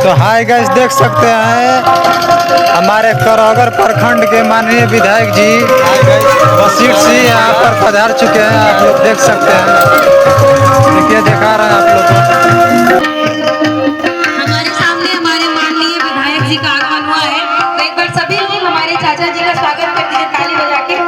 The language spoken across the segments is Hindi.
तो हाय गाइस, देख सकते हैं हमारे करौगर प्रखंड के माननीय विधायक जी वसीठ सिंह यहाँ पर पधार चुके हैं। आप लोग देख सकते हैं, देखिए दिखा रहे हैं आप लोग को। हमारे सामने हमारे माननीय विधायक जी का आगमन हुआ है, तो एक बार सभी लोग हमारे चाचा जी का स्वागत कर दीजिए ताली बजा के।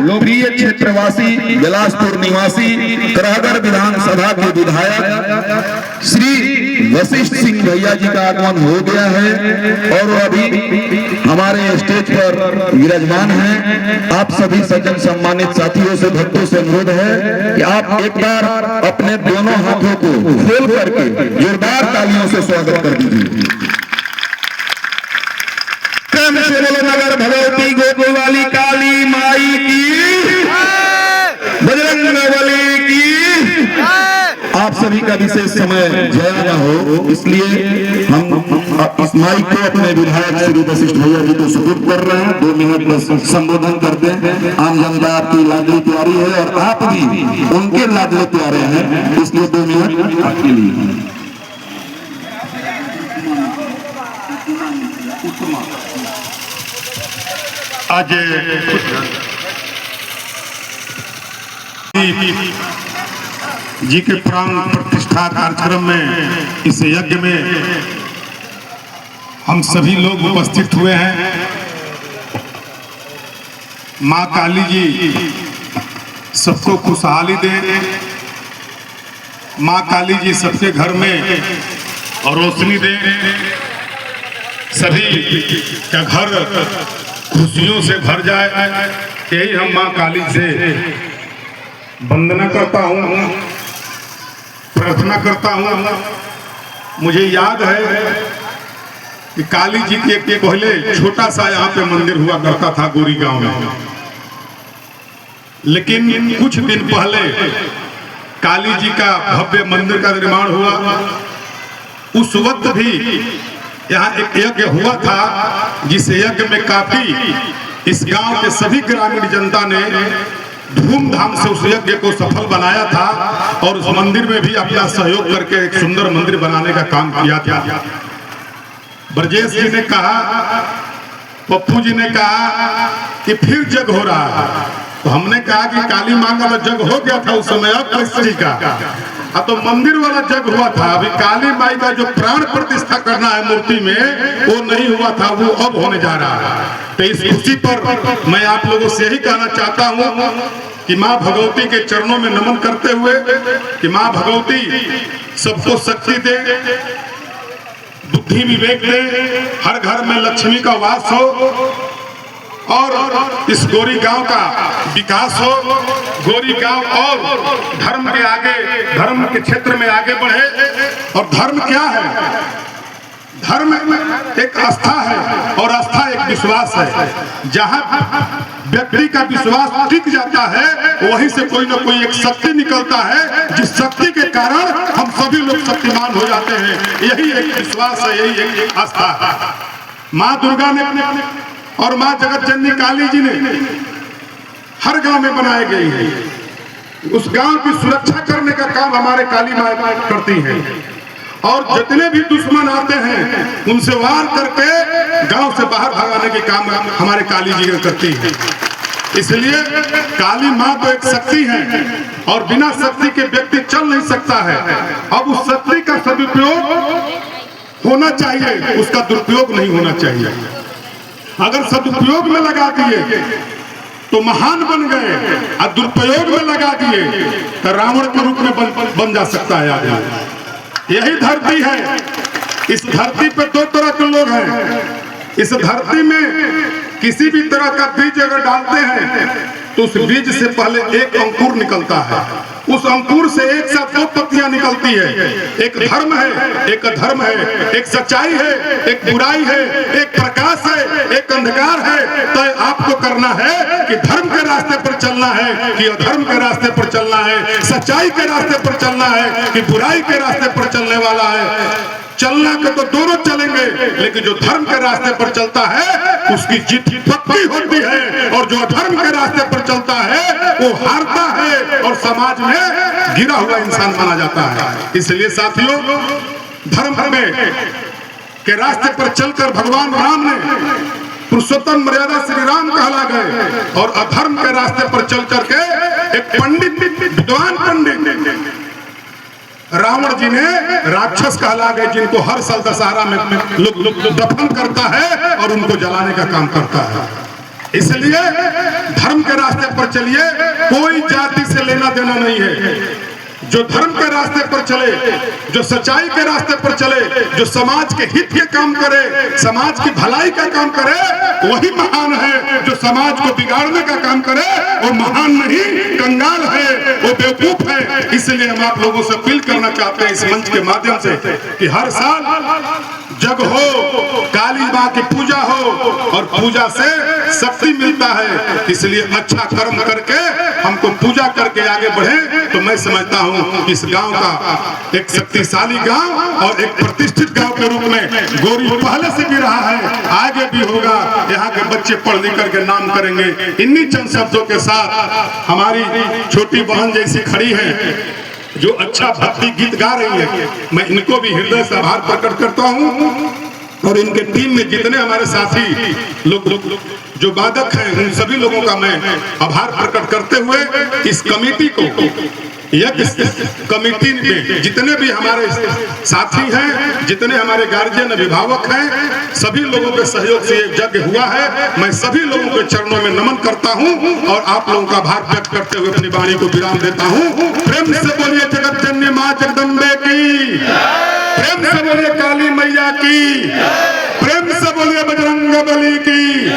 लोकप्रिय क्षेत्रवासी बिलासपुर निवासी करहगर विधानसभा के विधायक श्री वशिष्ठ सिंह भैया जी का आगमन हो गया है और अभी हमारे स्टेज पर विराजमान हैं। आप सभी सज्जन सम्मानित साथियों से भक्तों से अनुरोध है कि आप एक बार अपने दोनों हाथों को खोल करके जोरदार तालियों से स्वागत कर दीजिए। नगर भगवती गोकुल वाली काली माई की, बजरंग बली की। आप सभी का विशेष समय जया हो, इसलिए हम इस माइक को अपने विधायक श्री वशिष्ठ भैया जी को सुपुर्द कर रहे हैं। 2 मिनट में संबोधन करते हैं। आम जनता आपकी लाडली प्यारी है और आप भी उनके लाडले प्यारे हैं, इसलिए 2 मिनट आपके लिए। आज जी के प्राण प्रतिष्ठा कार्यक्रम में, इस यज्ञ में हम सभी लोग उपस्थित हुए हैं। माँ काली जी सबको खुशहाली दे, माँ काली जी सबके घर में रोशनी दे, सभी का घर खुशियों से भर जाए। यही हम माँ काली से वंदना करता हूँ, प्रार्थना करता हूँ। मुझे याद है कि काली जी के पहले छोटा सा यहाँ पे मंदिर हुआ करता था गोरी गांव में, लेकिन कुछ दिन पहले काली जी का भव्य मंदिर का निर्माण हुआ। उस वक्त भी यहाँ एक यज्ञ हुआ था, जिस यज्ञ में काफी इस गांव के सभी ग्रामीण जनता ने धूमधाम से उस यज्ञ को सफल बनाया था और उस मंदिर में भी अपना सहयोग करके एक सुंदर मंदिर बनाने का काम किया था। ब्रजेश जी ने कहा, पप्पू जी ने कहा कि फिर यज्ञ हो रहा है, तो हमने कहा कि काली माँ का तो यज्ञ हो गया था उस समय, अब कृष्ण जी का तो मंदिर वाला यज्ञ हुआ था। अभी काली माई का जो प्राण प्रतिष्ठा करना है मूर्ति में, वो नहीं हुआ था, वो अब होने जा रहा है। तो इस खुशी पर मैं आप लोगों से यही कहना चाहता हूँ कि माँ भगवती के चरणों में नमन करते हुए कि माँ भगवती सबको शक्ति दे, बुद्धि विवेक दे, हर घर में लक्ष्मी का वास हो और इस गोरी गांव का विकास हो, गोरी गांव और धर्म के आगे, धर्म के क्षेत्र में आगे बढ़े। और धर्म क्या है? धर्म एक आस्था है और आस्था एक विश्वास है। जहां व्यक्ति का विश्वास टिक जाता है, वहीं से कोई ना कोई एक शक्ति निकलता है, जिस शक्ति के कारण हम सभी लोग शक्तिमान हो जाते हैं। यही एक विश्वास है, यही एक आस्था है। माँ दुर्गा ने और माँ जगत जननी काली जी ने हर गांव में बनाए गई है। उस गांव की सुरक्षा करने का काम हमारे काली माँ करती हैं और जितने भी दुश्मन आते हैं उनसे वार करके गांव से बाहर भगाने के काम हमारे काली जी करती है। इसलिए काली माँ तो एक शक्ति है, और बिना शक्ति के व्यक्ति चल नहीं सकता है। अब उस शक्ति का सदुपयोग होना चाहिए, उसका दुरुपयोग नहीं होना चाहिए। अगर सदुपयोग में लगा दिए तो महान बन गए, और दुरुपयोग में लगा दिए तो रावण के रूप में बन जा सकता है आदमी। यही धरती है। इस धरती पे दो तरह के लोग हैं। इस धरती में किसी भी तरह का बीज अगर डालते हैं तो उस बीज से पहले एक अंकुर निकलता है। उस अंकुर से एक साथ दो पत्तियां निकलती है। एक धर्म है, एक अधर्म है, एक सच्चाई है, एक बुराई है, एक प्रकाश है, एक अंधकार है। तो आपको करना है कि धर्म के रास्ते पर चलना है कि अधर्म के रास्ते पर चलना है, सच्चाई के रास्ते पर चलना है कि बुराई के रास्ते पर चलने वाला है। चलना के तो दोनों चलेंगे, लेकिन जो धर्म के रास्ते पर चलता है उसकी जीत पक्की होती है, और जो अधर्म के रास्ते पर चलता है वो हारता है और समाज में गिरा हुआ इंसान माना जाता है। इसलिए साथियों, धर्म में के रास्ते पर चलकर भगवान राम ने पुरुषोत्तम मर्यादा श्री राम कहला गए, और अधर्म के रास्ते पर चल करके एक पंडित, विद्वान पंडित रावण जी ने राक्षस कहला गए, जिनको हर साल दशहरा में लोग दफन करता है और उनको जलाने का काम करता है। इसलिए धर्म के रास्ते पर चलिए, कोई जाति से लेना देना नहीं है। जो धर्म के रास्ते पर चले, जो सच्चाई के रास्ते पर चले, जो समाज के हित के काम करे, समाज की भलाई का काम करे, वही महान है। जो समाज को बिगाड़ने का काम करे वो महान नहीं, कंगाल है, वो बेवकूफ है। इसलिए हम आप लोगों से अपील करना चाहते हैं इस मंच के माध्यम से कि हर साल जग हो, काली माँ की पूजा हो, और पूजा से शक्ति मिलता है। इसलिए अच्छा कर्म करके हमको पूजा करके आगे बढ़े, तो मैं समझता हूँ इस गांव का एक शक्तिशाली गांव और एक प्रतिष्ठित गांव के रूप में गोरी पहले से भी रहा है, आगे भी होगा। यहाँ के बच्चे पढ़ लिख करके नाम करेंगे। इन्हीं चंद शब्दों के साथ हमारी छोटी बहन जैसी खड़ी है जो अच्छा भक्ति गीत गा रही है, मैं इनको भी हृदय से आभार प्रकट करता हूँ। और इनके टीम में जितने हमारे साथी लोग जो वादक हैं, उन सभी लोगों का मैं आभार प्रकट करते हुए इस कमेटी को, कमेटी में जितने भी हमारे साथी हैं, जितने हमारे गार्जियन अभिभावक हैं, सभी लोगों के सहयोग से ये यज्ञ हुआ है। मैं सभी लोगों के चरणों में नमन करता हूं और आप लोगों का आभार व्यक्त करते हुए अपनी वाणी को विराम देता हूं। प्रेम से बोलिए जगत जननी मां जगदम्बे की, प्रेम से बोलिए काली मैया की, प्रेम से बोलिए बजरंग बली की,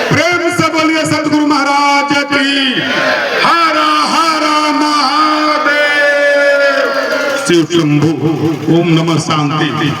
प्रेम से बोलिए सतगुरु महाराज की। हरा हरा महादेव, शिव शंभु, ओम नमः शांति।